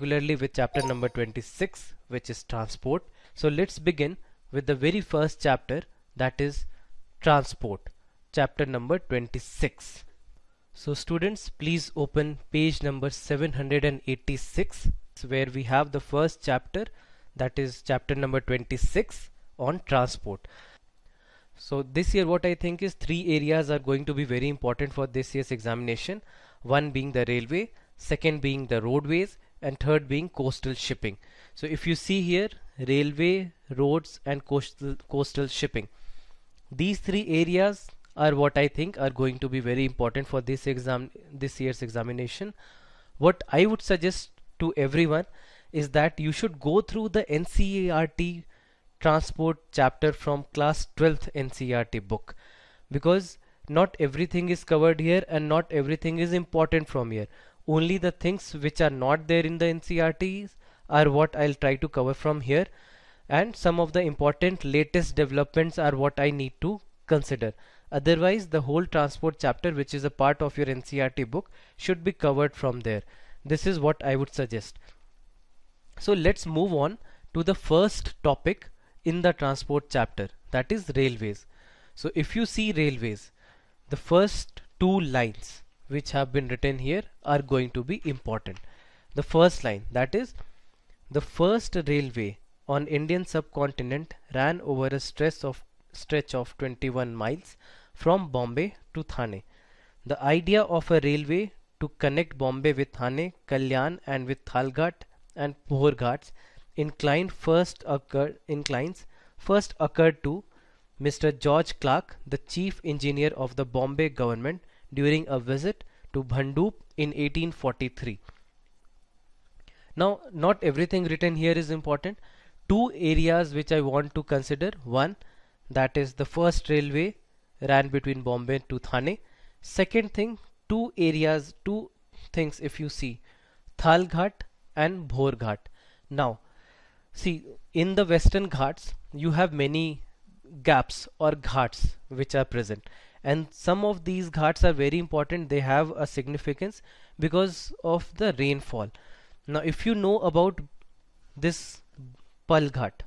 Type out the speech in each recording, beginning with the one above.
regularly with chapter number 26, which is transport. So let's begin with the very first chapter, that is transport, chapter number 26. So students, please open page number 786, where we have the first chapter, that is chapter number 26 on transport. So this year what I think is three areas are going to be very important for this year's examination. One being the railway, second being the roadways, and third being coastal shipping. So if you see here, railway, roads and coastal shipping, these three areas are what I think are going to be very important for this year's examination. What I would suggest to everyone is that you should go through the NCERT transport chapter from class 12th NCERT book, because not everything is covered here and not everything is important from here. Only the things which are not there in the NCERTs are what I'll try to cover from here, and some of the important latest developments are what I need to consider. Otherwise the whole transport chapter, which is a part of your NCERT book, should be covered from there. This is what I would suggest. So let's move on to the first topic in the transport chapter, that is railways. So if you see railways, the first two lines which have been written here are going to be important. The first line, that is, the first railway on Indian subcontinent ran over a stretch of 21 miles from Bombay to Thane. The idea of a railway to connect Bombay with Thane, Kalyan and with Thalghat and Bhorghats inclines first occurred to Mr. George Clark, the chief engineer of the Bombay government, during a visit to Bhandup in 1843. Now, not everything written here is important. Two areas which I want to consider: one, that is the first railway ran between Bombay to Thane. Second thing, two things if you see, Thalghat and Bhorghat. Now see, in the western ghats you have many gaps or ghats which are present, and some of these ghats are very important. They have a significance because of the rainfall. Now if you know about this Palghat,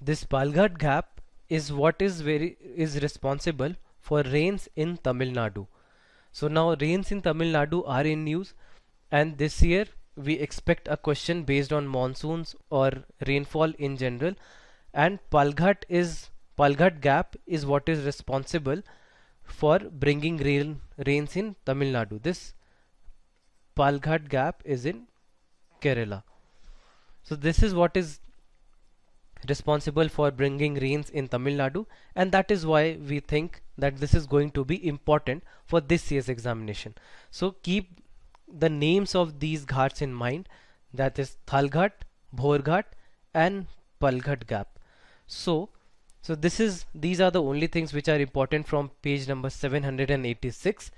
this Palghat gap is what is responsible for rains in Tamil Nadu. So now rains in Tamil Nadu are in news, and this year we expect a question based on monsoons or rainfall in general, and Palghat gap is what is responsible for bringing rains in Tamil Nadu. This Palghat gap is in Kerala. So this is what is responsible for bringing rains in Tamil Nadu, and that is why we think that this is going to be important for this year's examination. So keep the names of these ghats in mind, that is Thalghat, Bhorghat and Palghat gap. So these are the only things which are important from page number 786.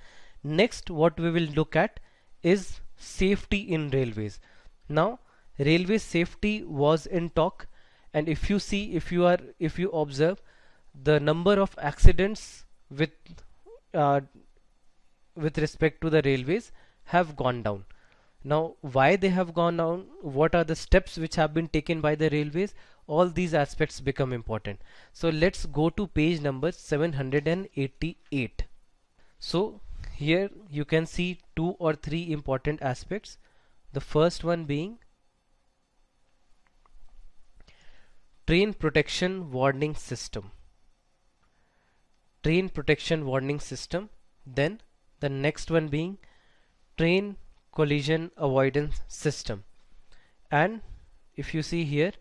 Next, what we will look at is safety in railways. Now railway safety was in talk, and if you observe, the number of accidents with respect to the railways have gone down. Now why they have gone down, what are the steps which have been taken by the railways, all these aspects become important. So let's go to page number 788. So here you can see two or three important aspects. The first one being train protection warning system. Train protection warning system. Then the next one being train collision avoidance system. And if you see here,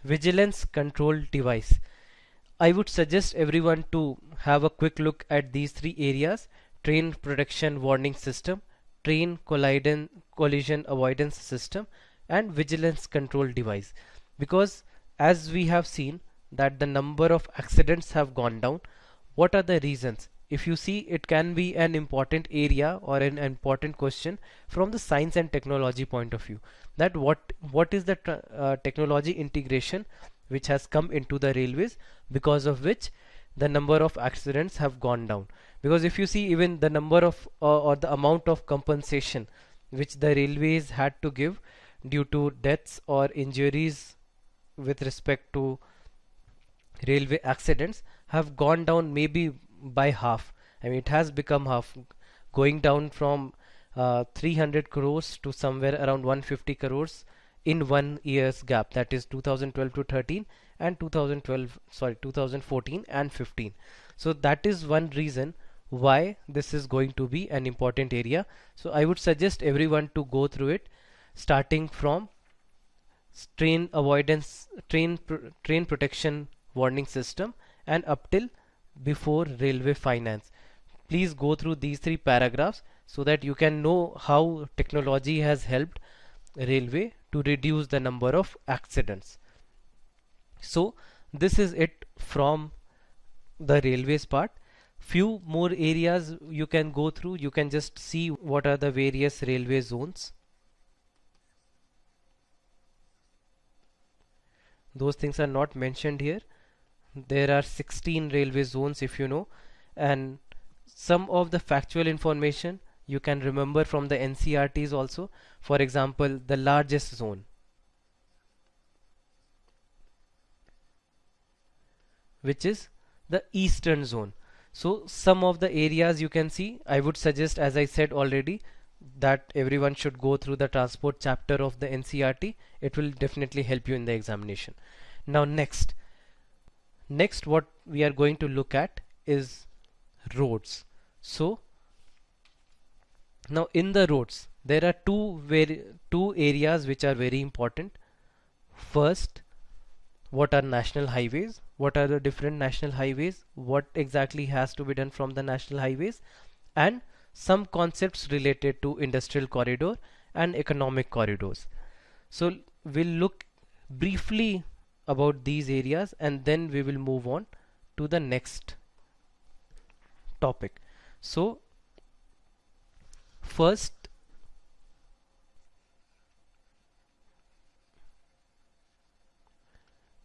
vigilance control device. I would suggest everyone to have a quick look at these three areas: train protection warning system, train collision avoidance system and vigilance control device, because as we have seen that the number of accidents have gone down. What are the reasons? If you see, it can be an important area or an important question from the science and technology point of view, that what is the technology integration which has come into the railways, because of which the number of accidents have gone down. because if you see even the number of or the amount of compensation which the railways had to give due to deaths or injuries with respect to railway accidents have gone down maybe by half. I mean, it has become half, going down from 300 crores to somewhere around 150 crores in 1 year's gap. That is 2012 to 13 and 2014 and 15. So that is one reason why this is going to be an important area. So I would suggest everyone to go through it, starting from train protection warning system and up till before railway finance. Please go through these three paragraphs so that you can know how technology has helped railway to reduce the number of accidents. So this is it from the railways part. Few more areas you can go through. You can just see what are the various railway zones. Those things are not mentioned here. There are 16 railway zones, if you know, and some of the factual information you can remember from the NCRTs also. For example, the largest zone, which is the eastern zone. So some of the areas you can see, I would suggest, as I said already, that everyone should go through the transport chapter of the NCRT. It will definitely help you in the examination. Now next what we are going to look at is roads. So now in the roads there are two areas which are very important. First, what are national highways? What are the different national highways? What exactly has to be done from the national highways? And some concepts related to industrial corridor and economic corridors. So we'll look briefly about these areas and then we will move on to the next topic. So first,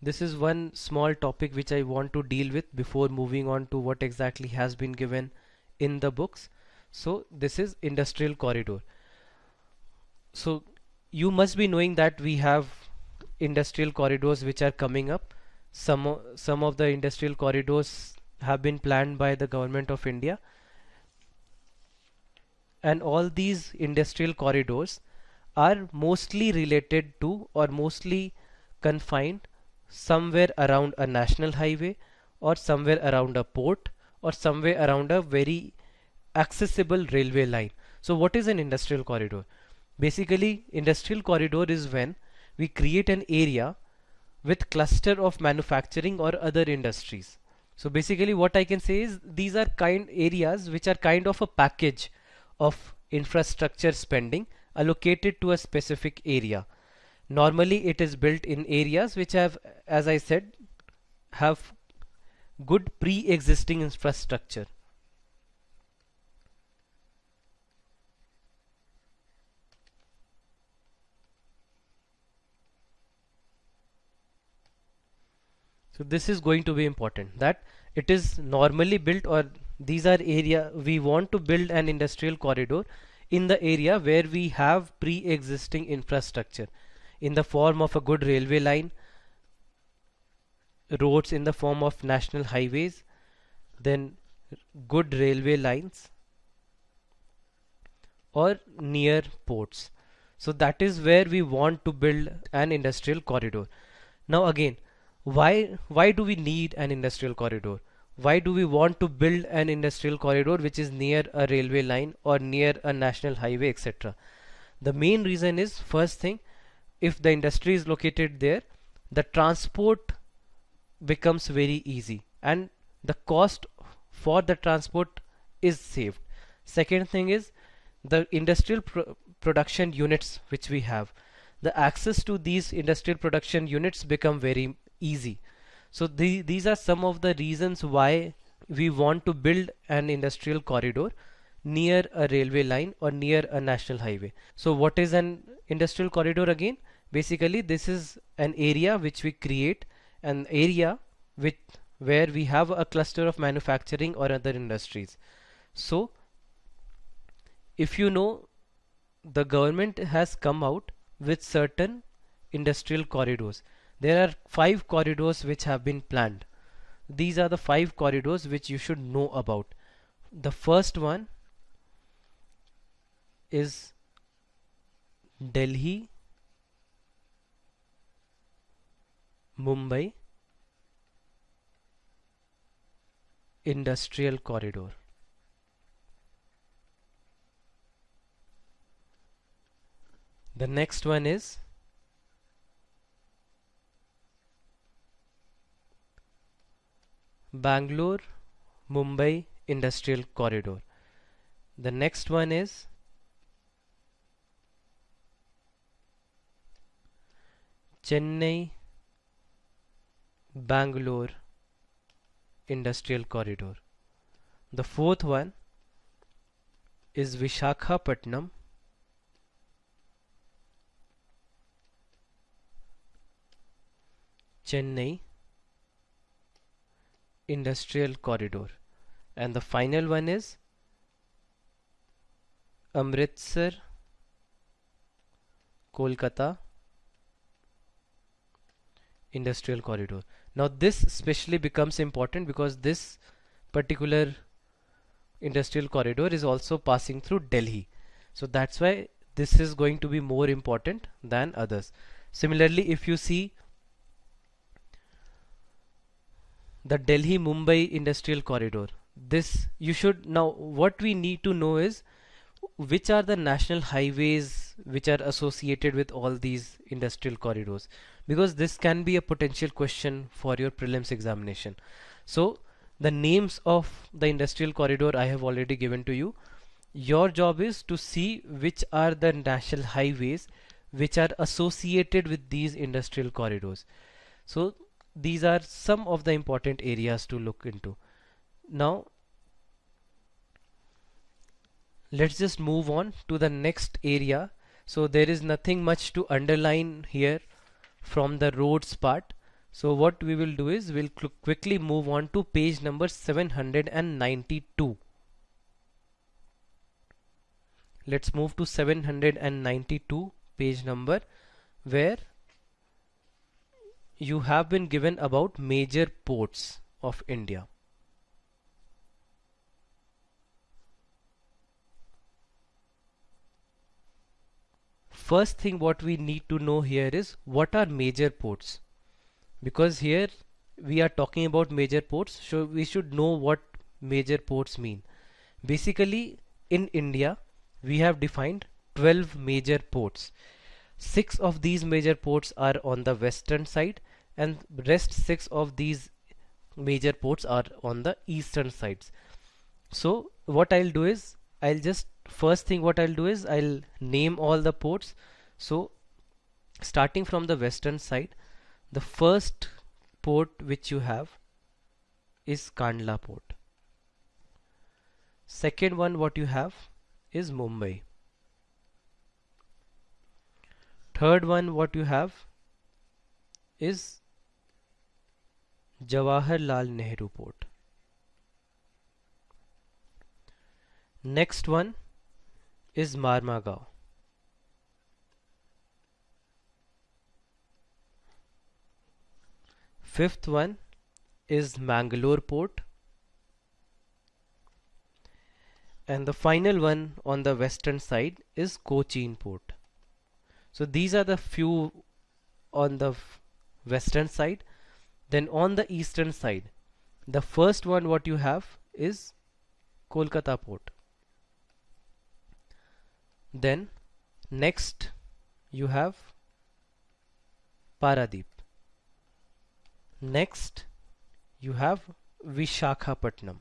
this is one small topic which I want to deal with before moving on to what exactly has been given in the books. So this is industrial corridor. So you must be knowing that we have industrial corridors which are coming up. Some of the industrial corridors have been planned by the government of India, and all these industrial corridors are mostly related to or mostly confined somewhere around a national highway or somewhere around a port or somewhere around a very accessible railway line. So what is an industrial corridor? Basically, industrial corridor is when we create an area with cluster of manufacturing or other industries. So basically what I can say is these are kind areas which are kind of a package of infrastructure spending allocated to a specific area. Normally it is built in areas which have, as I said, have good pre-existing infrastructure. So this is going to be important, that it is normally built, or these are area we want to build an industrial corridor in the area where we have pre-existing infrastructure in the form of a good railway line, roads in the form of national highways, then good railway lines or near ports. So that is where we want to build an industrial corridor. Now again, why do we need an industrial corridor? Why do we want to build an industrial corridor which is near a railway line or near a national highway, etc.? The main reason is, first thing, if the industry is located there, the transport becomes very easy and the cost for the transport is saved. Second thing is the industrial production units which we have. The access to these industrial production units become very easy. So these are some of the reasons why we want to build an industrial corridor near a railway line or near a national highway. So what is an industrial corridor again? Basically this is an area which we create, an area where we have a cluster of manufacturing or other industries. So if you know, the government has come out with certain industrial corridors. There are 5 corridors which have been planned. These are the 5 corridors which you should know about. The first one is Delhi Mumbai Industrial Corridor. The next one is Bangalore Mumbai Industrial Corridor. The next one is Chennai Bangalore Industrial Corridor. The fourth one is Visakhapatnam Chennai Industrial Corridor. And the final one is Amritsar Kolkata Industrial Corridor. Now this especially becomes important because this particular industrial corridor is also passing through Delhi. So that's why this is going to be more important than others. Similarly, if you see the Delhi Mumbai Industrial Corridor, this you should now, what we need to know is which are the national highways which are associated with all these industrial corridors, because this can be a potential question for your prelims examination. So the names of the industrial corridor I have already given to you. Your job is to see which are the national highways which are associated with these industrial corridors. So these are some of the important areas to look into. Now let's just move on to the next area. So there is nothing much to underline here from the roads part. So what we will do is we'll quickly move on to page number 792. Let's move to 792 page number, where you have been given about major ports of India. First thing what we need to know here is what are major ports, because here we are talking about major ports, so we should know what major ports mean. Basically in India we have defined 12 major ports. 6 of these major ports are on the western side and rest 6 of these major ports are on the eastern sides. So what I'll do is first thing what I'll do is I'll name all the ports. So starting from the western side, the first port which you have is Kandla port. Second one what you have is Mumbai. Third one what you have is Jawaharlal Nehru port. Next one is Marmagao. Fifth one is Mangalore port. And the final one on the western side is Cochin port. So these are the few on the western side. Then on the eastern side, the first one what you have is Kolkata port. Then next you have Paradip. Next you have Visakhapatnam.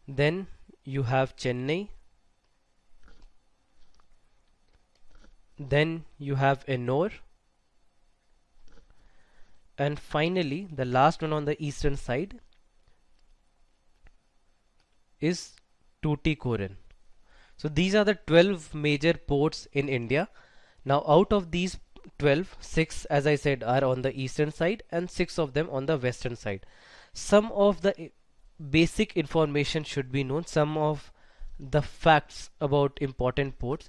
Then you have Chennai. Then you have Ennore. And finally the last one on the eastern side is Tuticorin. So these are the 12 major ports in India. Now out of these 12, 6 as I said are on the eastern side and 6 of them on the western side. Some of the basic information should be known, some of the facts about important ports.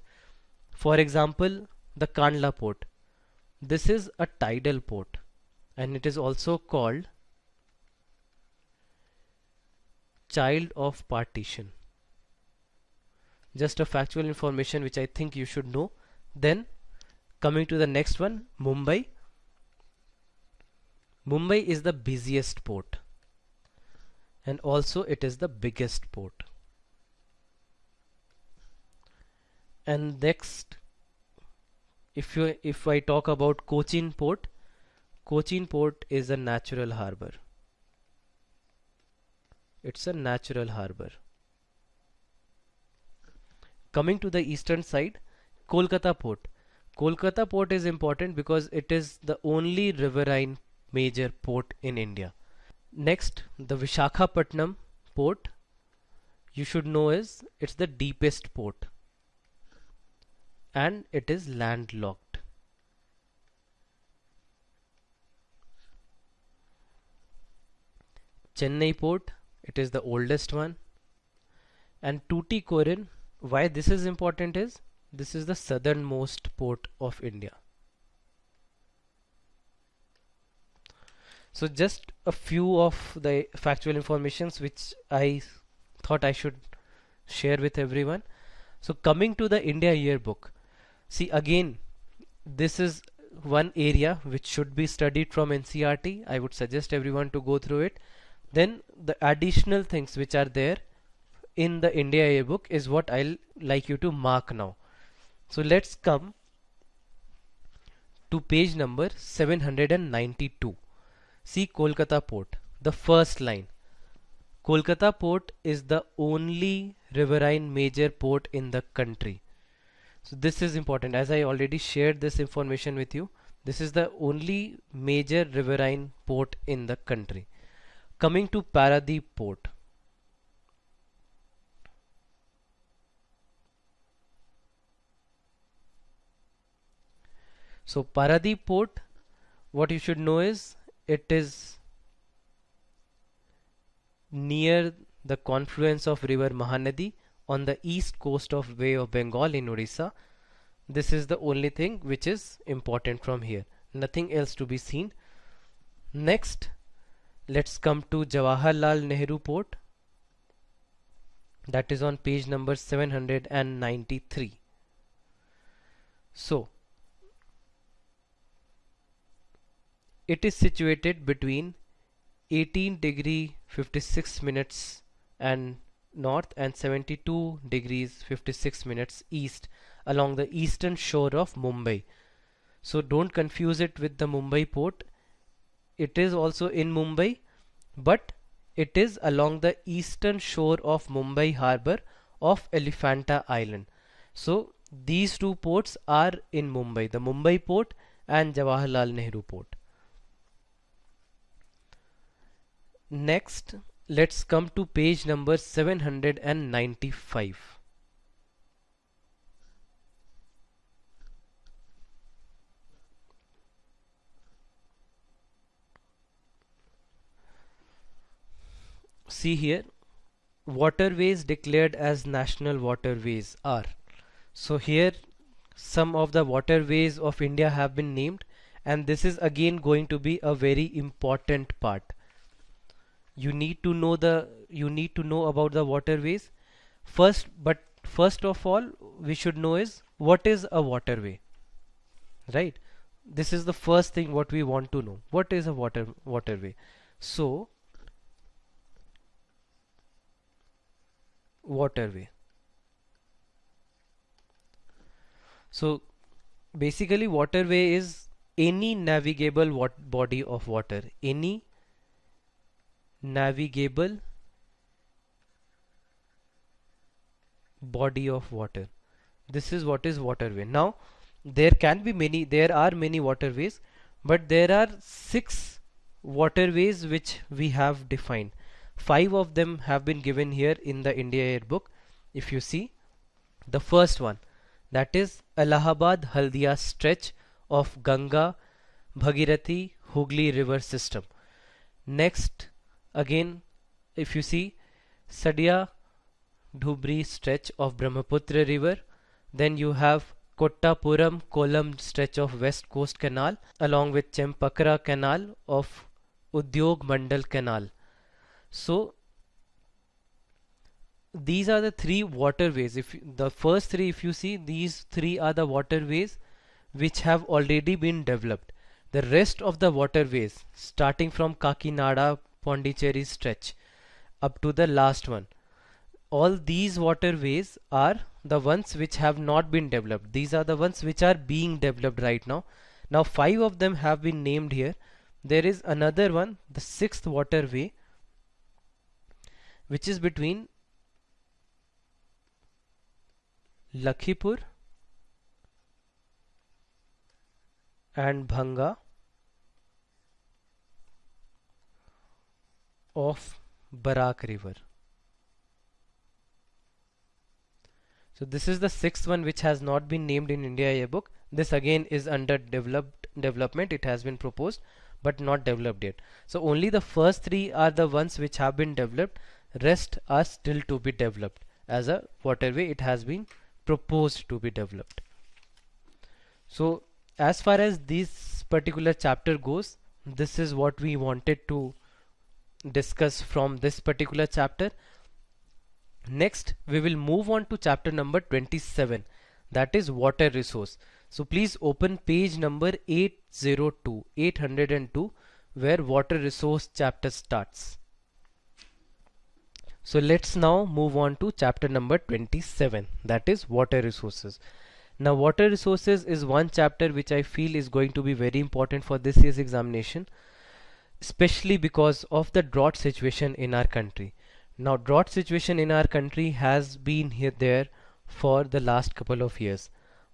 For example, the Kandla port. This is a tidal port and it is also called child of partition. Just a factual information which I think you should know. Then coming to the next one, Mumbai. Mumbai is the busiest port and also it is the biggest port. And next, if I talk about Cochin port, Cochin port is a natural harbor. It's a natural harbor. Coming to the eastern side, Kolkata port. Kolkata port is important because it is the only riverine major port in India. Next, the Vishakhapatnam port, you should know is it's the deepest port and it is landlocked. Chennai port, it is the oldest one. And Tuticorin, why this is important is this is the southernmost port of India. So just a few of the factual informations which I thought I should share with everyone. So coming to the India Yearbook, see again this is one area which should be studied from NCERT. I would suggest everyone to go through it. Then the additional things which are there in the India Yearbook is what I'll like you to mark now. So let's come to page number 792. See Kolkata port, the first line. Kolkata port is the only riverine major port in the country. So this is important, as I already shared this information with you. This is the only major riverine port in the country. Coming to Paradip port. So Paradip port, what you should know is it is near the confluence of river Mahanadi on the east coast of Bay of Bengal in Odisha. This is the only thing which is important from here. Nothing else to be seen. Next, let's come to Jawaharlal Nehru port. That is on page number 793. So, it is situated between 18 degree 56 minutes and north and 72 degrees 56 minutes east along the eastern shore of Mumbai. So don't confuse it with the Mumbai port. It is also in Mumbai, but it is along the eastern shore of Mumbai harbor of Elephanta Island. So these two ports are in Mumbai, the Mumbai port and Jawaharlal Nehru port. Next, let's come to page number 795. See here, waterways declared as national waterways are. So here some of the waterways of India have been named, and this is again going to be a very important part. You need to know about the waterways first, but first of all we should know is what is a waterway, right? This is the first thing what we want to know. What is a waterway? So waterway, so basically waterway is any navigable body of water, any navigable body of water. This is what is waterway. Now there are many waterways, but there are 6 waterways which we have defined. 5 of them have been given here in the India Yearbook. If you see, The first one, that is Allahabad Haldia stretch of Ganga Bhagirathi Hooghly river system. Next, again, if you see Sadia Dhubri stretch of Brahmaputra river, then you have Kottapuram Kollam stretch of West Coast Canal along with Chempakra Canal of Udyog Mandal Canal. So these are the three waterways. The first three, if you see, these three are the waterways which have already been developed. The rest of the waterways, starting from Kakinada Pondicherry stretch up to the last one, all these waterways are the ones which have not been developed. These are the ones which are being developed right now. Now 5 of them have been named here. There is another one, the 6th waterway, which is between Lakhipur and Bhanga of Barak river. So this is the 6th one which has not been named in India Yearbook. This again is under development. It has been proposed but not developed yet. So only the first 3 are the ones which have been developed. Rest are still to be developed. As a waterway, it has been proposed to be developed. So as far as this particular chapter goes, this is what we wanted to discuss from this particular chapter. Next, we will move on to chapter number 27, that is water resource. So please open page number 802, where water resource chapter starts. So let's now move on to chapter number 27, that is water resources. Now water resources is one chapter which I feel is going to be very important for this year's examination, especially because of the drought situation in our country. Now drought situation in our country has been there for the last couple of years,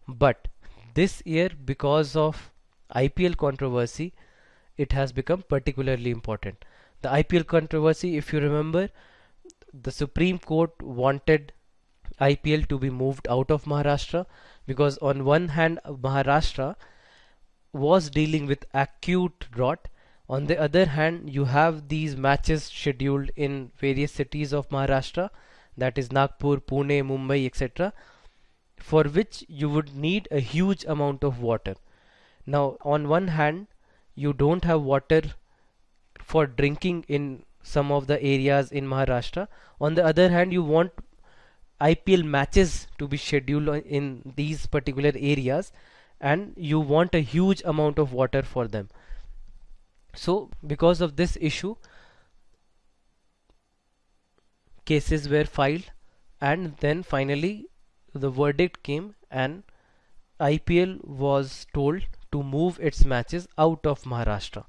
but this year, because of IPL controversy, it has become particularly important. The IPL controversy, if you remember, the Supreme Court wanted IPL to be moved out of Maharashtra because on one hand Maharashtra was dealing with acute drought. On the other hand, you have these matches scheduled in various cities of Maharashtra, that is Nagpur, Pune, Mumbai, etc., for which you would need a huge amount of water. Now, on one hand, you don't have water for drinking in some of the areas in Maharashtra. On the other hand, you want IPL matches to be scheduled in these particular areas, and you want a huge amount of water for them. So because of this issue, cases were filed, and then finally the verdict came and IPL was told to move its matches out of Maharashtra.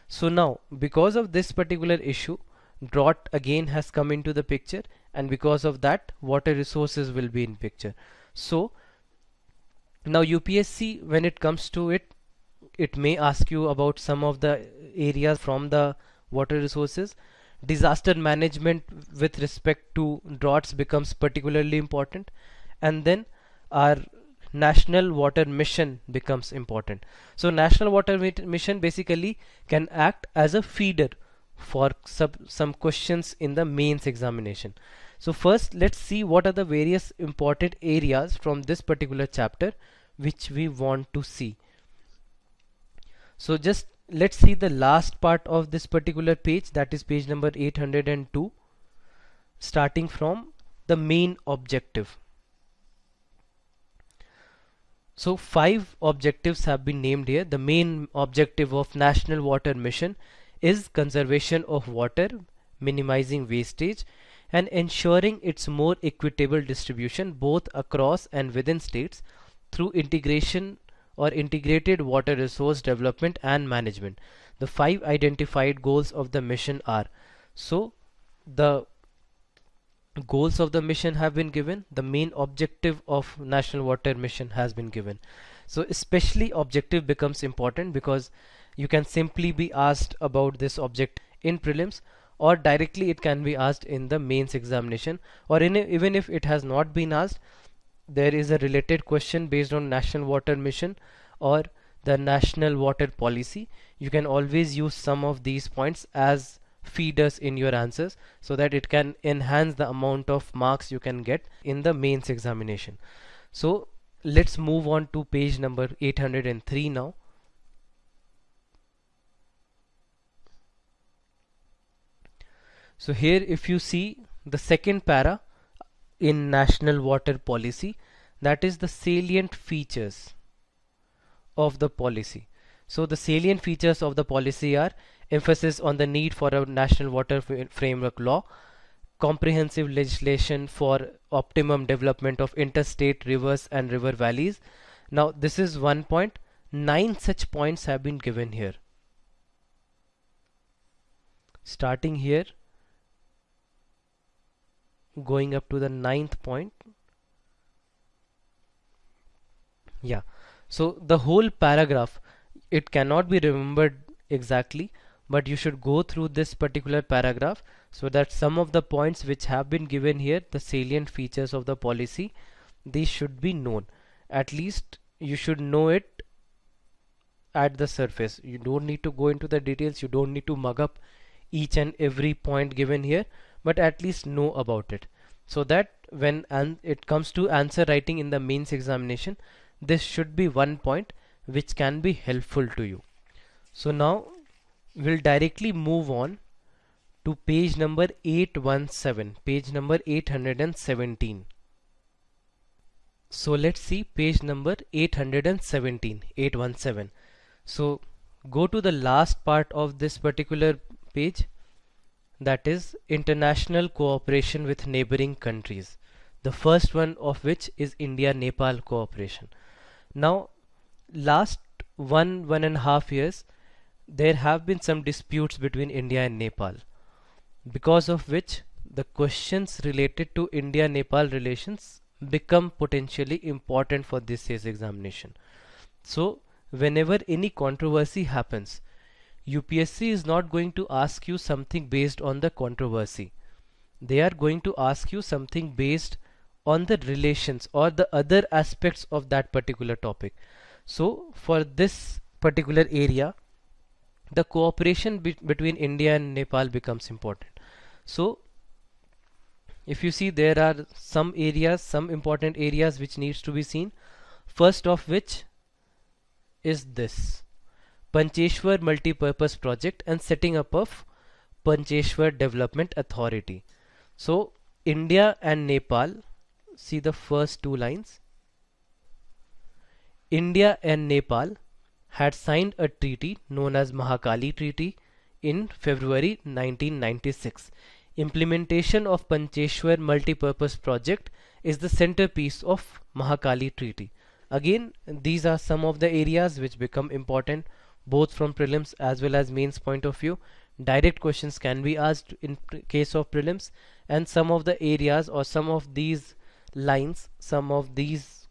So now, because of this particular issue, drought again has come into the picture, and because of that, water resources will be in picture. So now UPSC, when it comes to it, it may ask you about some of the areas from the water resources. Disaster management with respect to droughts becomes particularly important, and then our national water mission becomes important. So national water mission basically can act as a feeder for some questions in the mains examination. So first, let's see what are the various important areas from this particular chapter which we want to see. So just let's see the last part of this particular page, that is page number 802, starting from the main objective. So 5 objectives have been named here. The main objective of National Water Mission is conservation of water, minimizing wastage, and ensuring its more equitable distribution both across and within states through integration or integrated water resource development and management. The 5 identified goals of the mission are, so the goals of the mission have been given, the main objective of National Water Mission has been given. So especially objective becomes important because you can simply be asked about this object in prelims, or directly it can be asked in the mains examination, or even if it has not been asked, there is a related question based on National Water Mission or the National Water Policy, you can always use some of these points as feeders in your answers so that it can enhance the amount of marks you can get in the mains examination. So let's move on to page number 803 now. So here if you see the second para in National Water Policy, that is the salient features of the policy. So the salient features of the policy are emphasis on the need for a national water framework law, comprehensive legislation for optimum development of interstate rivers and river valleys. Now this is one point. 9 such points have been given here. Starting here, going up to the 9th point. Yeah, so the whole paragraph, it cannot be remembered exactly, but you should go through this particular paragraph so that some of the points which have been given here, the salient features of the policy, these should be known. At least you should know it at the surface. You don't need to go into the details, you don't need to mug up each and every point given here, but at least know about it, so that when it comes to answer writing in the mains examination, this should be one point which can be helpful to you. So now we'll directly move on to page number 817, page number 817. So let's see page number 817, 817. So go to the last part of this particular page, that is international cooperation with neighboring countries. The first one of which is India-Nepal cooperation. Now, last 1.5 years, there have been some disputes between India and Nepal, because of which the questions related to India-Nepal relations become potentially important for this year's examination. So, whenever any controversy happens, UPSC is not going to ask you something based on the controversy. They are going to ask you something based on the relations or the other aspects of that particular topic. So for this particular area, the cooperation between India and Nepal becomes important. So if you see, there are some areas, some important areas which needs to be seen. First of which is this Pancheshwar multi-purpose project and setting up of Pancheshwar Development Authority. So India and Nepal, see the first two lines. India and Nepal had signed a treaty known as Mahakali Treaty in February 1996. Implementation of Pancheshwar multi-purpose project is the centerpiece of Mahakali Treaty. Again, these are some of the areas which become important both from prelims as well as mains point of view. Direct questions can be asked in case of prelims, and some of the areas or some of these lines, some of these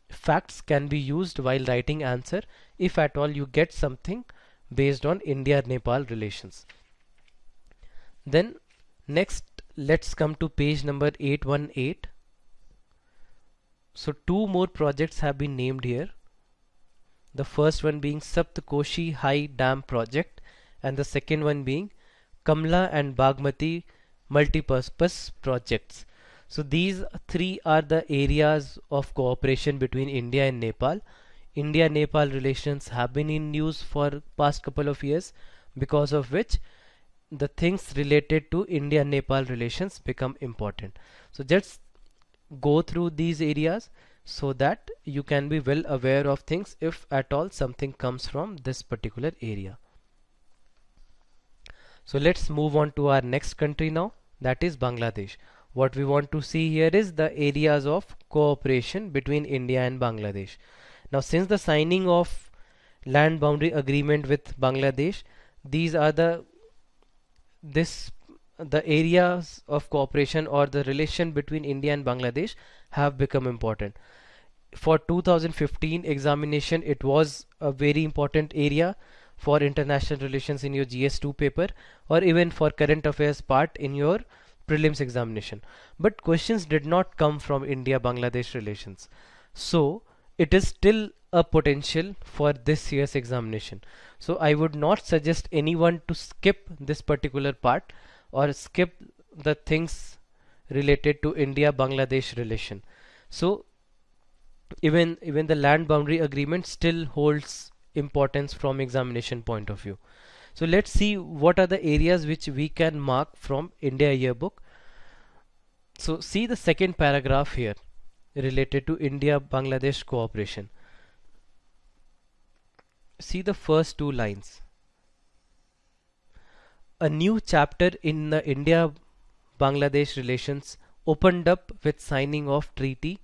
facts can be used while writing answer if at all you get something based on India-Nepal relations. Then next, let's come to page number 818. So two more projects have been named here. The first one being Saptkoshi High Dam project, and the second one being Kamla and Bagmati multipurpose projects. So these three are the areas of cooperation between India and Nepal. India-Nepal relations have been in news for past couple of years, because of which the things related to India-Nepal relations become important. So just go through these areas so that you can be well aware of things if at all something comes from this particular area. So let's move on to our next country now, that is Bangladesh. What we want to see here is the areas of cooperation between India and Bangladesh. Now since the signing of land boundary agreement with Bangladesh, these are the areas of cooperation or the relation between India and Bangladesh have become important. For 2015 examination, it was a very important area for international relations in your GS2 paper, or even for current affairs part in your prelims examination, but questions did not come from India-Bangladesh relations. So it is still a potential for this year's examination. So I would not suggest anyone to skip this particular part or skip the things related to India-Bangladesh relation. So even the land boundary agreement still holds importance from examination point of view. So let's see what are the areas which we can mark from India Yearbook. So see the second paragraph here related to India-Bangladesh cooperation. See the first two lines. A new chapter in the India-Bangladesh relations opened up with signing of treaty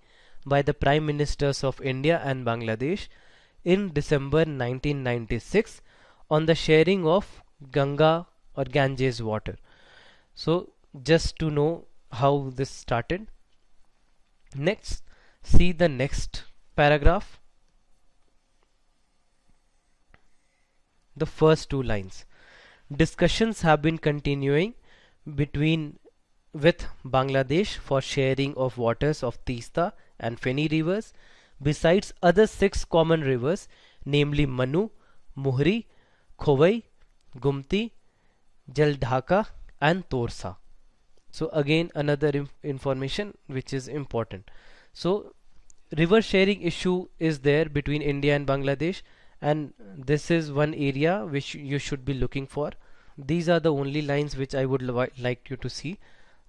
by the Prime Ministers of India and Bangladesh in December 1996 on the sharing of Ganga or Ganges water. So just to know how this started. Next, see the next paragraph. The first two lines. Discussions have been continuing with Bangladesh for sharing of waters of Teesta and Feni rivers, besides other 6 common rivers, namely Manu, Muhri, Khowai, Gumti, Jaldhaka and Torsa. So again another information which is important. So river sharing issue is there between India and Bangladesh, and this is one area which you should be looking for. These are the only lines which I would like you to see.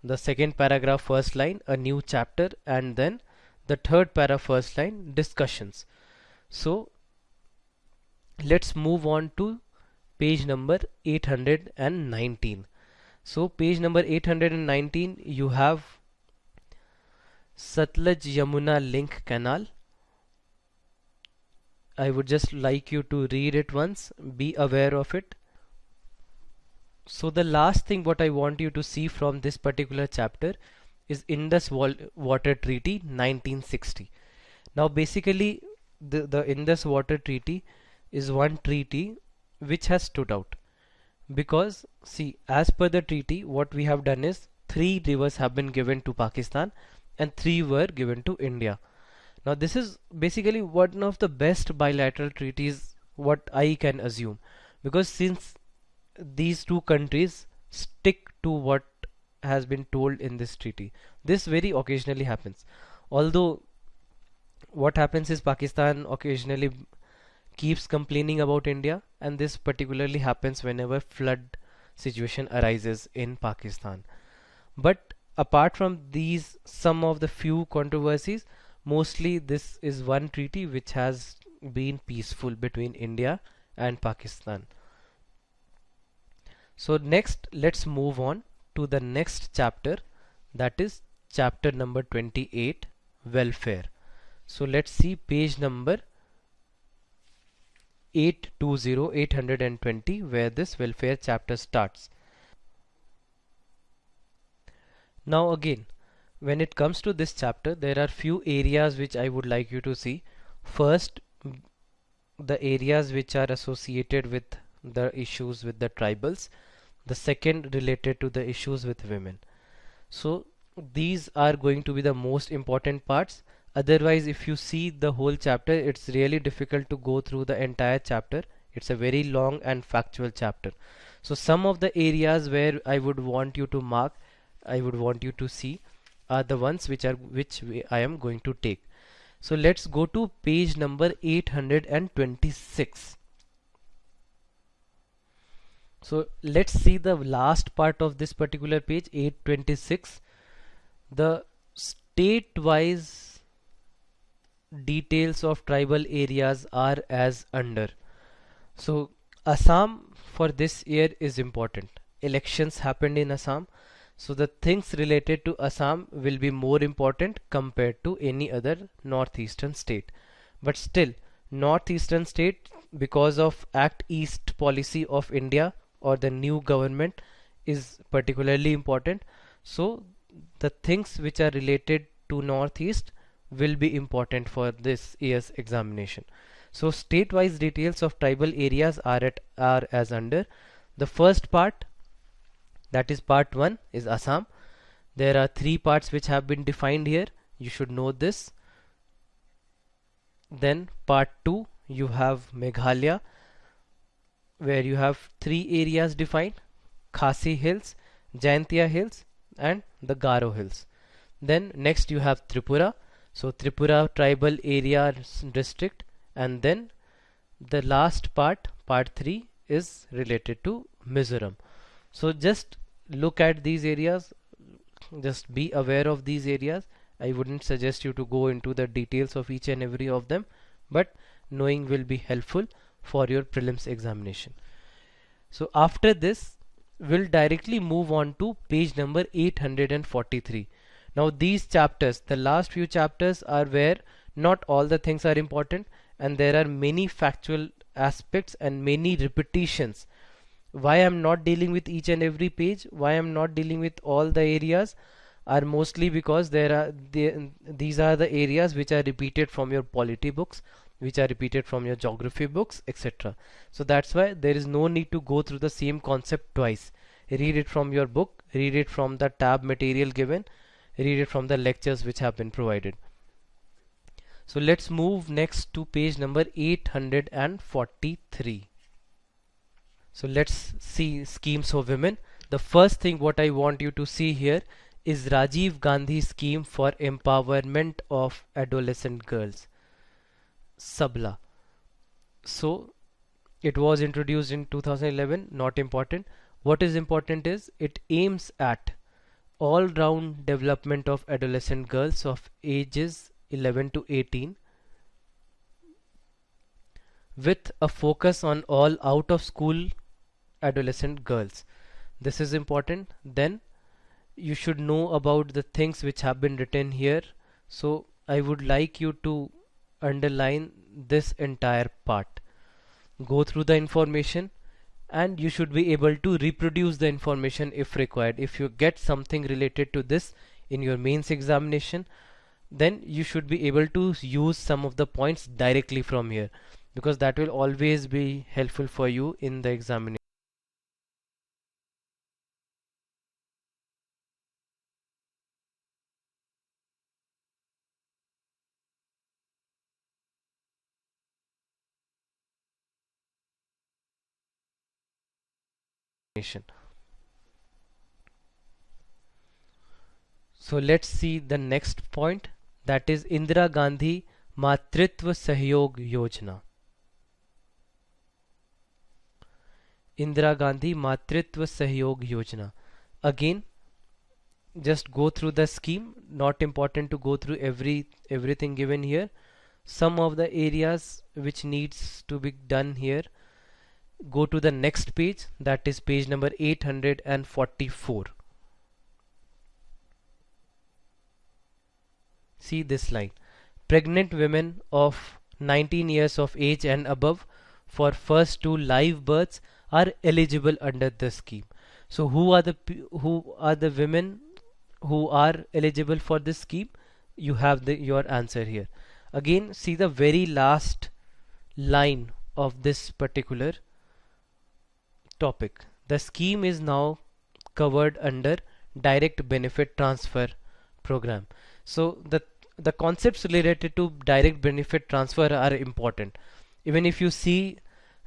The second paragraph first line, a new chapter, and then the third para first line, discussions. So let's move on to page number 819. So page number 819, you have Satluj Yamuna link canal. I would just like you to read it once, be aware of it. So the last thing what I want you to see from this particular chapter is Indus Water Treaty 1960. Now basically the Indus Water Treaty is one treaty which has stood out, because see, as per the treaty what we have done is 3 rivers have been given to Pakistan and 3 were given to India. Now this is basically one of the best bilateral treaties what I can assume, because since these two countries stick to what has been told in this treaty, this very occasionally happens. Although what happens is Pakistan occasionally keeps complaining about India, and this particularly happens whenever flood situation arises in Pakistan. But apart from these, some of the few controversies, mostly this is one treaty which has been peaceful between India and Pakistan. So next let's move on to the next chapter, that is chapter number 28, welfare. So let's see page number 820 where this welfare chapter starts. Now again, when it comes to this chapter, there are few areas which I would like you to see. First, the areas which are associated with the issues with the tribals. The second related to the issues with women. So these are going to be the most important parts. Otherwise, if you see the whole chapter, it's really difficult to go through the entire chapter. It's a very long and factual chapter. So some of the areas where I would want you to mark, I would want you to see, are the ones which I am going to take. So let's go to page number 826. So let's see the last part of this particular page, 826. The state-wise details of tribal areas are as under. So Assam for this year is important. Elections happened in Assam. So the things related to Assam will be more important compared to any other northeastern state. But still, northeastern state, because of Act East policy of India or the new government, is particularly important. So the things which are related to northeast will be important for this year's examination. So state-wise details of tribal areas are as under. The first part, that is part 1, is Assam. There are three parts which have been defined here. You should know this. Then part 2, you have Meghalaya, where you have three areas defined: Khasi Hills, Jaintia Hills, and the Garo Hills. Then next you have Tripura, so Tripura Tribal Area District, and then the last part, part 3, is related to Mizoram. So just look at these areas, just be aware of these areas. I wouldn't suggest you to go into the details of each and every of them, but knowing will be helpful for your prelims examination. So after this, we'll directly move on to page number 843. Now these chapters, the last few chapters, are where not all the things are important, and there are many factual aspects and many repetitions. Why I'm not dealing with each and every page, why I'm not dealing with all the areas, are mostly because these are the areas which are repeated from your polity books, which are repeated from your geography books, etc. So that's why there is no need to go through the same concept twice. Read it from your book, read it from the tab material given, read it from the lectures which have been provided. So let's move next to page number 843. So let's see schemes for women. The first thing what I want you to see here is Rajiv Gandhi scheme for empowerment of adolescent girls, Sabla. So it was introduced in 2011, not important. What is important is it aims at all-round development of adolescent girls of ages 11 to 18 with a focus on all out of school adolescent girls. This is important. Then you should know about the things which have been written here. So I would like you to underline this entire part. Go through the information, and you should be able to reproduce the information if required. If you get something related to this in your mains examination, then you should be able to use some of the points directly from here, because that will always be helpful for you in the examination. So let's see the next point, that is Indira Gandhi Matritva Sahyog Yojana. Indira Gandhi Matritva Sahyog Yojana. Again, just go through the scheme. Not important to go through everything given here. Some of the areas which needs to be done here. Go to the next page, that is page number 844. See this line: pregnant women of 19 years of age and above for first two live births are eligible under the scheme. So who are the women who are eligible for this scheme? You have your answer here. Again, see the very last line of this particular topic. The scheme is now covered under direct benefit transfer program. So the concepts related to direct benefit transfer are important. Even if you see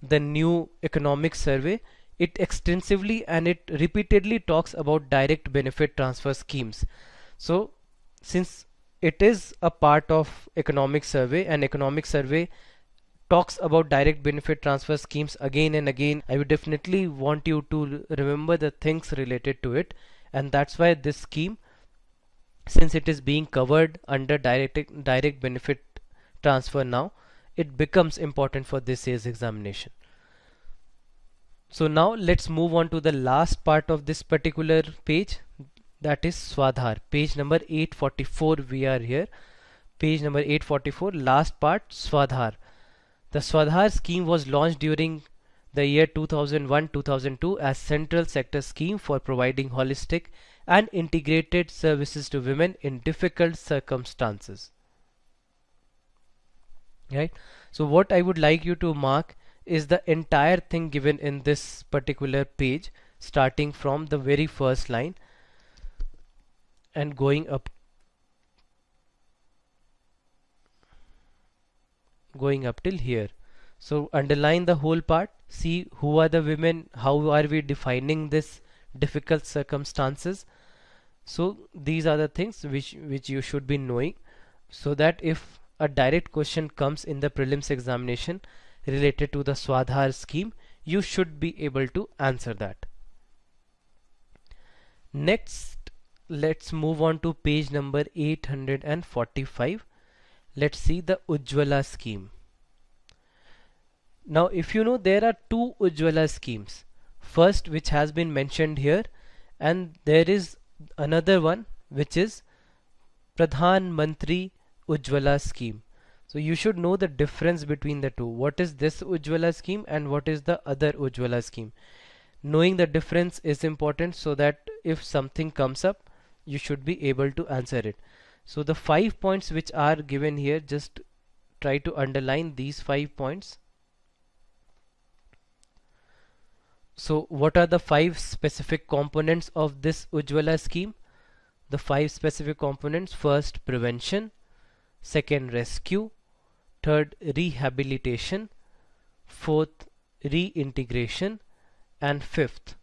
the new economic survey, it extensively and it repeatedly talks about direct benefit transfer schemes. So since it is a part of economic survey, and economic survey talks about direct benefit transfer schemes again and again, I would definitely want you to remember the things related to it. And that's why this scheme, since it is being covered under direct benefit transfer now, it becomes important for this year's examination. So now let's move on to the last part of this particular page, that is Swadhar. Page number 844, we are here. Page number 844, last part, Swadhar. The Swadhar scheme was launched during the year 2001-2002 as central sector scheme for providing holistic and integrated services to women in difficult circumstances. Right? So what I would like you to mark is the entire thing given in this particular page, starting from the very first line. and going up till here. So underline the whole part, see who are the women, how are we defining this difficult circumstances. So these are the things which you should be knowing, so that if a direct question comes in the prelims examination related to the Swadhar scheme, you should be able to answer that. Next, let's move on to page number 845. Let's see the Ujjwala scheme. Now, if you know, there are two Ujjwala schemes. First, which has been mentioned here, and there is another one which is Pradhan Mantri Ujjwala scheme. So you should know the difference between the two. What is this Ujjwala scheme and what is the other Ujjwala scheme? Knowing the difference is important, so that if something comes up, you should be able to answer it. So the 5 points which are given here, just try to underline these 5 points. So what are the 5 specific components of this Ujjwala scheme? The 5 specific components: first, prevention; second, rescue; third, rehabilitation; fourth, reintegration; and fifth,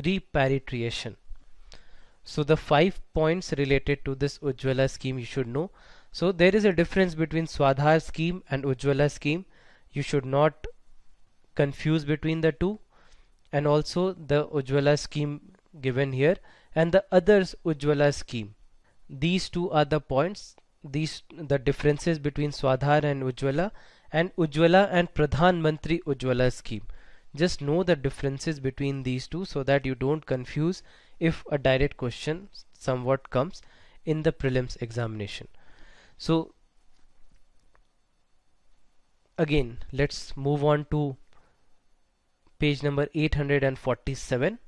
repatriation. So the 5 points related to this Ujjwala scheme you should know. So there is a difference between Swadhar scheme and Ujjwala scheme. You should not confuse between the two. And also the Ujjwala scheme given here and the others Ujjwala scheme. These two are the points. The differences between Swadhar and Ujjwala and Pradhan Mantri Ujjwala scheme. Just know the differences between these two, so that you don't confuse if a direct question somewhat comes in the prelims examination. So again, let's move on to page number 847.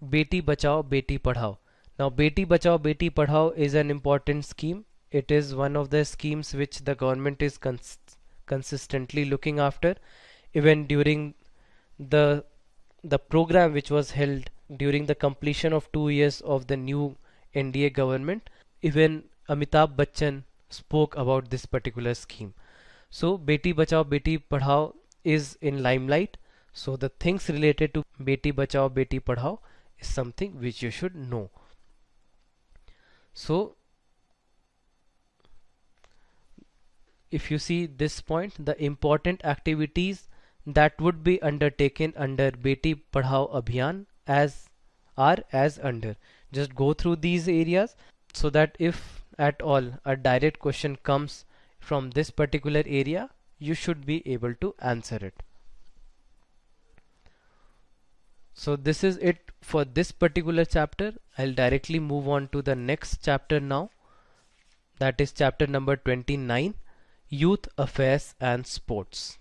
Beti Bachao Beti Padhao. Now Beti Bachao Beti Padhao is an important scheme. It is one of the schemes which the government is consistently looking after. Even during the program which was held during the completion of 2 years of the new NDA government, even Amitabh Bachchan spoke about this particular scheme. So Beti Bachao Beti Padhao is in limelight. So the things related to Beti Bachao Beti Padhao is something which you should know. So if you see this point, the important activities that would be undertaken under Beti Padhao Abhiyan are as under. Just go through these areas, so that if at all a direct question comes from this particular area, you should be able to answer it. So this is it for this particular chapter. I'll directly move on to the next chapter now. That is chapter number 29, Youth Affairs and Sports.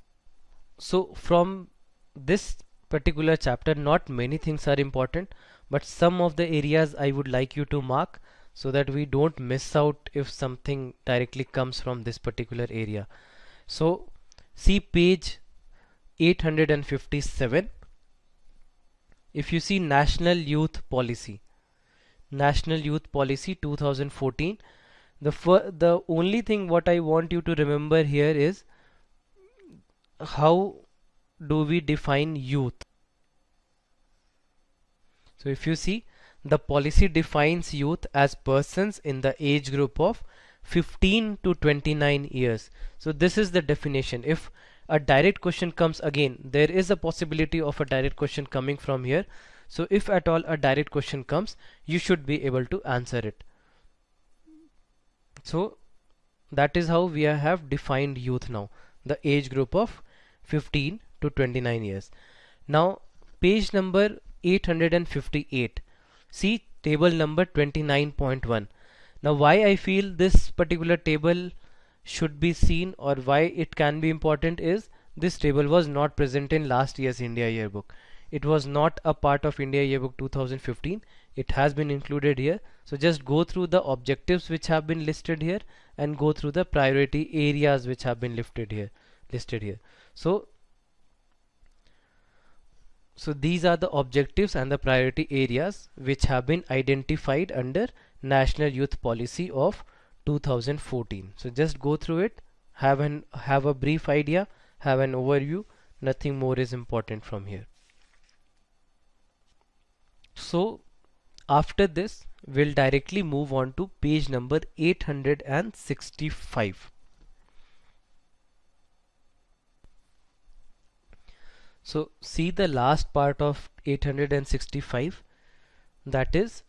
So from this particular chapter, not many things are important, but some of the areas I would like you to mark, so that we don't miss out if something directly comes from this particular area. So see page 857. If you see National Youth Policy 2014, the only thing what I want you to remember here is how do we define youth. So if you see, the policy defines youth as persons in the age group of 15 to 29 years. So this is the definition. If a direct question comes, again there is a possibility of a direct question coming from here. So if at all a direct question comes, you should be able to answer it. So that is how we have defined youth now, the age group of 15 to 29 years. Now page number 858. See table number 29.1. Now why I feel this particular table should be seen, or why it can be important, is this table was not present in last year's India Yearbook. It was not a part of India Yearbook 2015. It has been included here. So just go through the objectives which have been listed here, and go through the priority areas which have been listed here. So So these are the objectives and the priority areas which have been identified under National Youth Policy of 2014. So just go through it, have a brief idea, have an overview. Nothing more is important from here. So after this, we'll directly move on to page number 865. So see the last part of 865, that is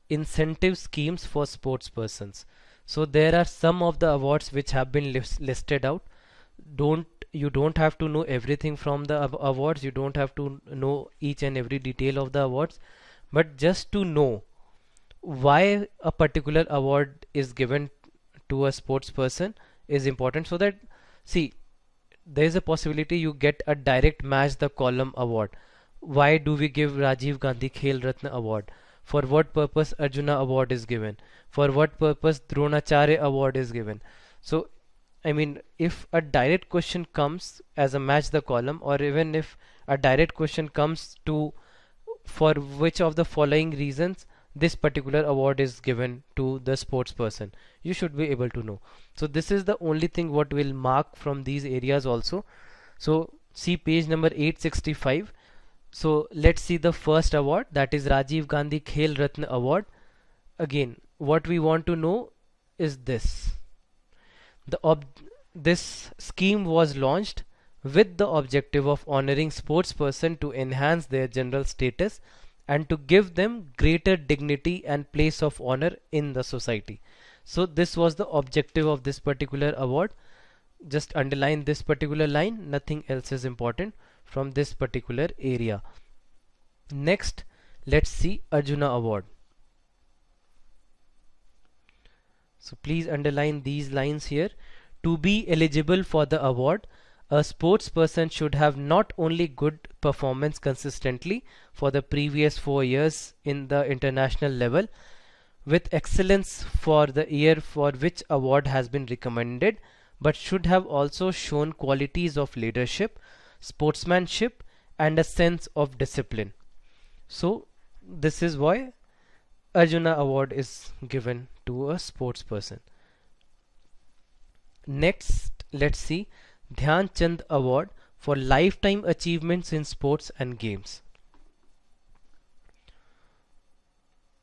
incentive schemes for sports persons. So there are some of the awards which have been listed out. You don't have to know everything from the awards, you don't have to know each and every detail of the awards, but just to know why a particular award is given to a sports person is important. So that, see, there is a possibility you get a direct match the column award. Why do we give Rajiv Gandhi Khel Ratna award? For what purpose Arjuna award is given? For what purpose Dronacharya award is given? So I mean, if a direct question comes as a match the column, or even if a direct question comes to for which of the following reasons this particular award is given to the sports person, you should be able to know. So this is the only thing what will mark from these areas also. So see page number 865. So let's see the first award, that is Rajiv Gandhi Khel Ratna award. Again, what we want to know is this. This scheme was launched with the objective of honoring sportsperson to enhance their general status and to give them greater dignity and place of honor in the society. So this was the objective of this particular award. Just underline this particular line, nothing else is important from this particular area. Next, let's see Arjuna award. So please underline these lines here. To be eligible for the award, a sports person should have not only good performance consistently for the previous 4 years in the international level with excellence for the year for which award has been recommended, but should have also shown qualities of leadership, sportsmanship and a sense of discipline. So this is why Arjuna award is given to a sports person. Next, let's see Dhyan Chand award for lifetime achievements in sports and games.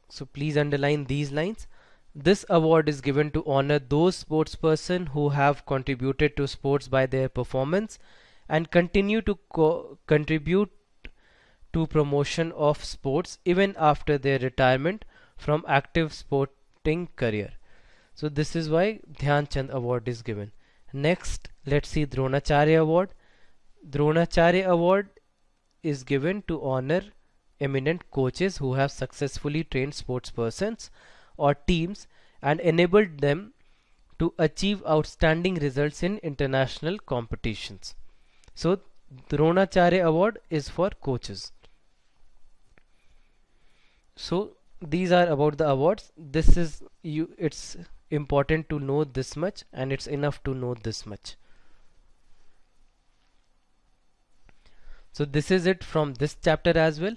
So please underline these lines. This award is given to honor those sportsperson who have contributed to sports by their performance and continue to contribute to promotion of sports even after their retirement from active sporting career. So this is why Dhyan Chand award is given. Next, let's see Dronacharya award. Dronacharya award is given to honor eminent coaches who have successfully trained sports persons or teams and enabled them to achieve outstanding results in international competitions. So Dronacharya award is for coaches. So these are about the awards. This is it's important to know this much, and it's enough to know this much. So this is it from this chapter as well.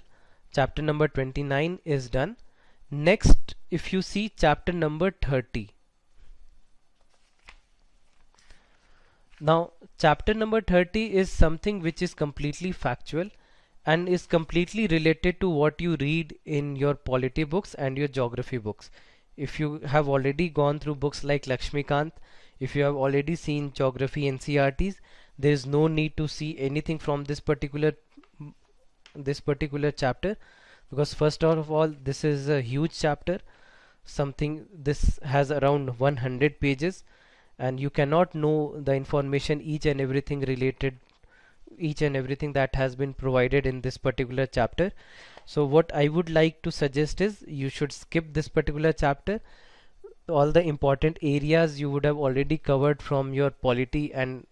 Chapter number 29 is done. Next, if you see chapter number 30. Now chapter number 30 is something which is completely factual and is completely related to what you read in your polity books and your geography books. If you have already gone through books like Lakshmikant, if you have already seen geography NCRTs, there is no need to see anything from this particular chapter, because first of all, this is a huge chapter. This has around 100 pages, and you cannot know the information, each and everything that has been provided in this particular chapter. So what I would like to suggest is you should skip this particular chapter. All the important areas you would have already covered from your polity and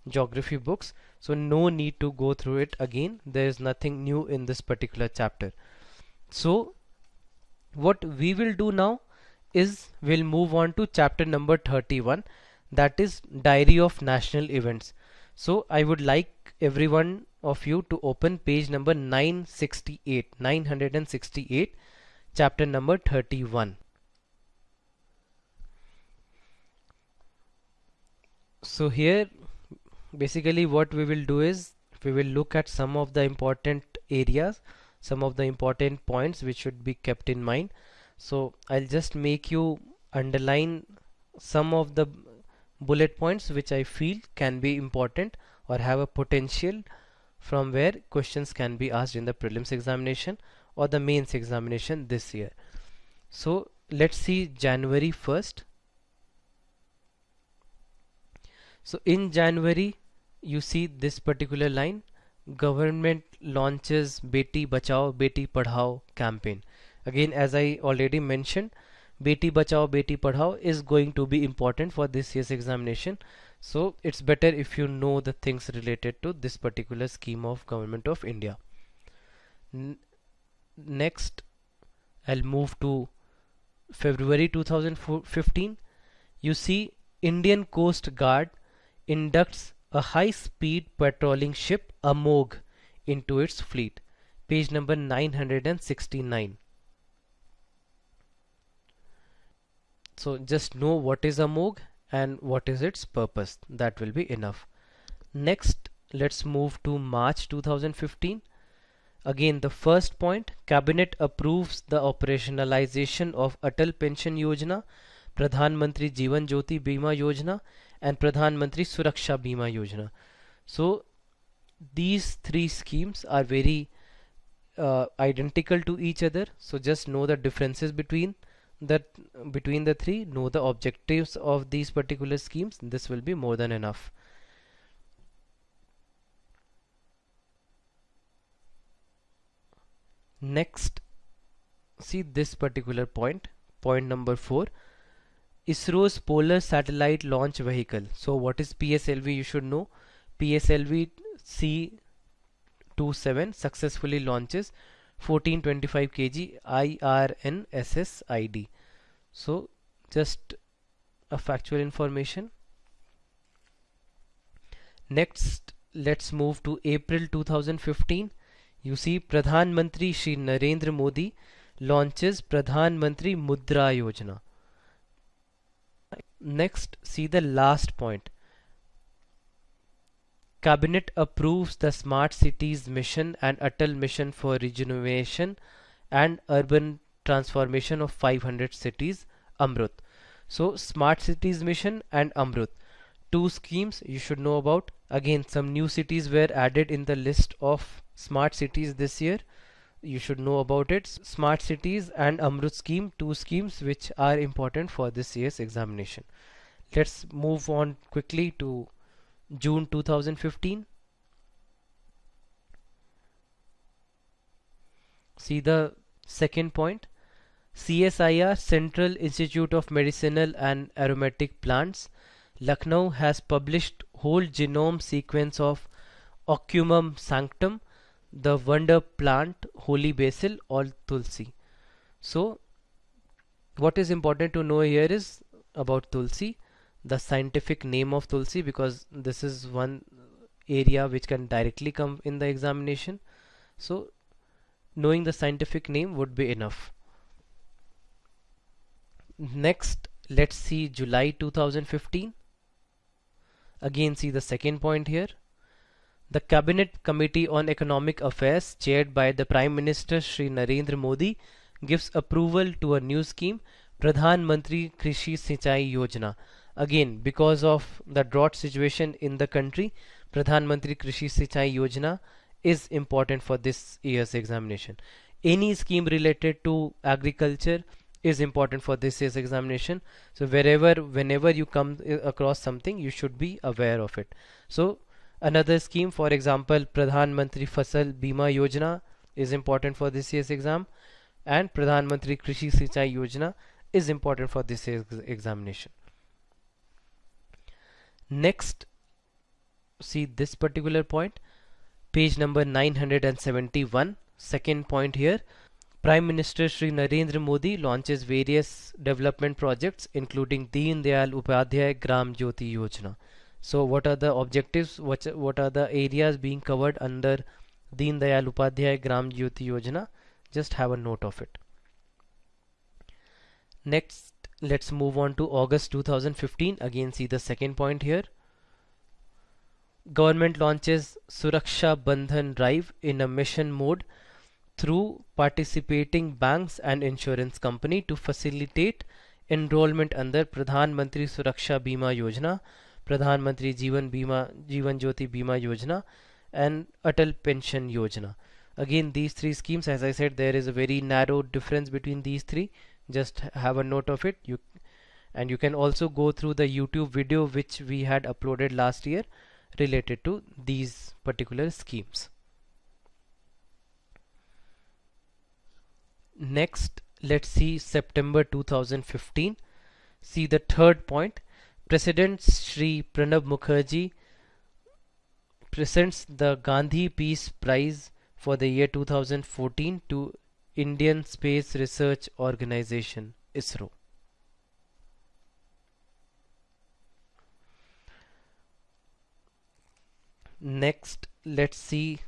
geography books, so no need to go through it again. There is nothing new in this particular chapter. So what we will do now is we'll move on to chapter number 31, that is Diary of National Events. So I would like everyone of you to open page number 968, chapter number 31. So here basically what we will do is we will look at some of the important areas, some of the important points which should be kept in mind. So I'll just make you underline some of the bullet points which I feel can be important or have a potential from where questions can be asked in the prelims examination or the mains examination this year. So let's see January 1st. So in January you see this particular line, government launches Beti Bachao Beti Padhao campaign. Again, as I already mentioned, Beti Bachao Beti Padhao is going to be important for this year's examination. So it's better if you know the things related to this particular scheme of Government of India. Next, I'll move to February 2015. You see Indian Coast Guard inducts a high-speed patrolling ship Amog into its fleet. Page number 969. So just know what is Amog and what is its purpose. That will be enough. Next, let's move to March 2015. Again, the first point, Cabinet approves the operationalization of Atal Pension Yojana, Pradhan Mantri Jeevan Jyoti Bima Yojana and Pradhan Mantri Suraksha Bima Yojana. So these three schemes are very identical to each other. So just know the differences between the three, know the objectives of these particular schemes. This will be more than enough. Next, see this particular point, point number 4, ISRO's Polar Satellite Launch Vehicle. So what is PSLV? You should know. PSLV C-27 successfully launches 1425 kg IRNSSID. So just a factual information. Next, let's move to April 2015. You see Pradhan Mantri Shri Narendra Modi launches Pradhan Mantri Mudra Yojana. Next, see the last point. Cabinet approves the Smart Cities Mission and Atal Mission for Regeneration and Urban Transformation of 500 cities, Amrut. So Smart Cities Mission and Amrut, two schemes you should know about. Again, some new cities were added in the list of smart cities this year. You should know about it. Smart Cities and Amrut scheme, two schemes which are important for this year's examination. Let's move on quickly to June 2015. See the second point. CSIR, Central Institute of Medicinal and Aromatic Plants, Lucknow has published whole genome sequence of Occamum sanctum, the wonder plant, holy basil or tulsi. So what is important to know here is about tulsi, the scientific name of tulsi, because this is one area which can directly come in the examination. So knowing the scientific name would be enough. Next, let's see July 2015. Again, see the second point here. The Cabinet Committee on Economic Affairs, chaired by the Prime Minister Shri Narendra Modi, gives approval to a new scheme, Pradhan Mantri Krishi Sinchai Yojana. Again, because of the drought situation in the country, Pradhan Mantri Krishi Sinchai Yojana is important for this year's examination. Any scheme related to agriculture is important for this year's examination. So whenever you come across something, you should be aware of it. So another scheme, for example, Pradhan Mantri Fasal Bima Yojana is important for this year's exam, and Pradhan Mantri Krishi Sinchai Yojana is important for this year's examination. Next, see this particular point, page number 971, second point here. Prime Minister Shri Narendra Modi launches various development projects including Deen Dayal Upadhyay Gram Jyoti Yojana. So what are the objectives, what are the areas being covered under Deen Dayal Upadhyay Gram Jyoti Yojana? Just have a note of it. Next, let's move on to August 2015. Again, see the second point here. Government launches Suraksha Bandhan Drive in a mission mode through participating banks and insurance company to facilitate enrollment under Pradhan Mantri Suraksha Bima Yojana, Pradhan Mantri Jeevan Jyoti Bima Yojana, and Atal Pension Yojana. Again, these three schemes, as I said, there is a very narrow difference between these three. Just have a note of it. You can also go through the YouTube video which we had uploaded last year related to these particular schemes. Next, let's see September 2015. See the third point. President Shri Pranab Mukherjee presents the Gandhi Peace Prize for the year 2014 to Indian Space Research Organization, ISRO. Next, let's see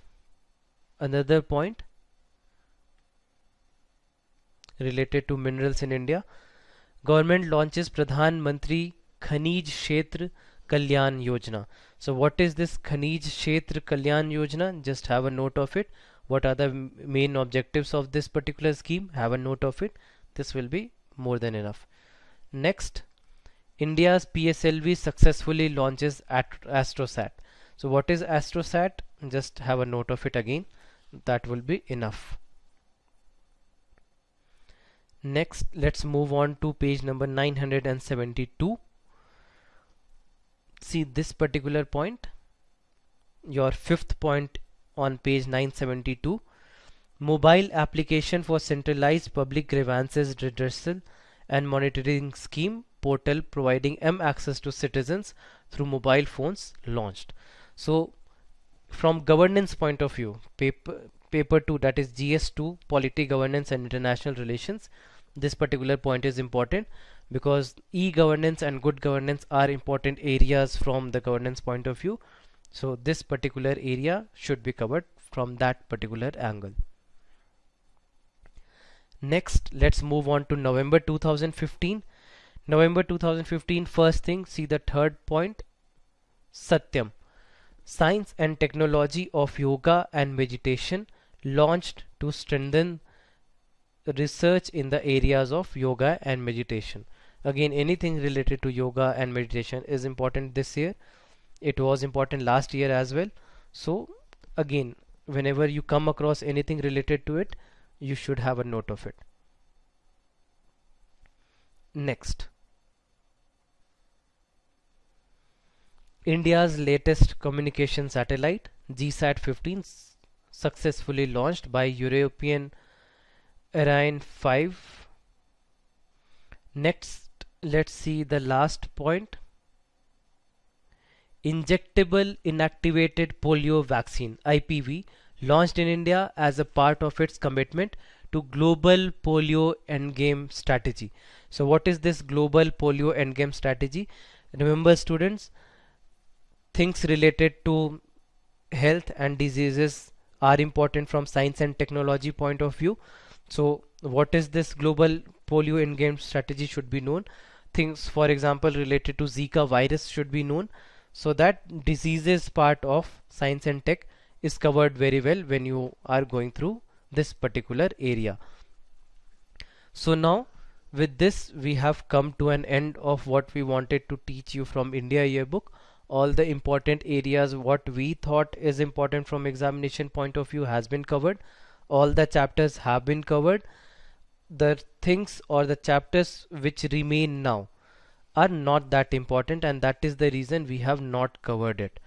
another point related to minerals in India. Government launches Pradhan Mantri Khanij Kshetra Kalyan Yojana. So what is this Khanij Kshetra Kalyan Yojana? Just have a note of it. What are the main objectives of this particular scheme? Have a note of it. This will be more than enough. Next, India's PSLV successfully launches Astrosat. So what is Astrosat? Just have a note of it again. That will be enough. Next, let's move on to page number 972. See this particular point, your fifth point on page 972. Mobile application for centralized public grievances redressal and monitoring scheme portal providing access to citizens through mobile phones launched. So from governance point of view, paper 2, that is GS2, Polity, Governance and International Relations, this particular point is important because e-governance and good governance are important areas from the governance point of view. So this particular area should be covered from that particular angle. Next, let's move on to November 2015. November 2015, first thing, see the third point, Satyam. Science and Technology of Yoga and Meditation launched to strengthen research in the areas of yoga and meditation. Again, anything related to yoga and meditation is important this year. It was important last year as well. So again, whenever you come across anything related to it, you should have a note of it. Next, India's latest communication satellite GSAT-15 successfully launched by European Ariane 5. Next, let's see the last point. Injectable inactivated polio vaccine IPV launched in India as a part of its commitment to global polio endgame strategy. So what is this global polio endgame strategy? Remember students, things related to health and diseases are important from science and technology point of view. So what is this global polio endgame strategy should be known. Things, for example, related to Zika virus should be known, so that diseases part of science and tech is covered very well when you are going through this particular area. So now with this we have come to an end of what we wanted to teach you from India Yearbook. All the important areas what we thought is important from examination point of view has been covered. All the chapters have been covered. The things or the chapters which remain now are not that important, and that is the reason we have not covered it.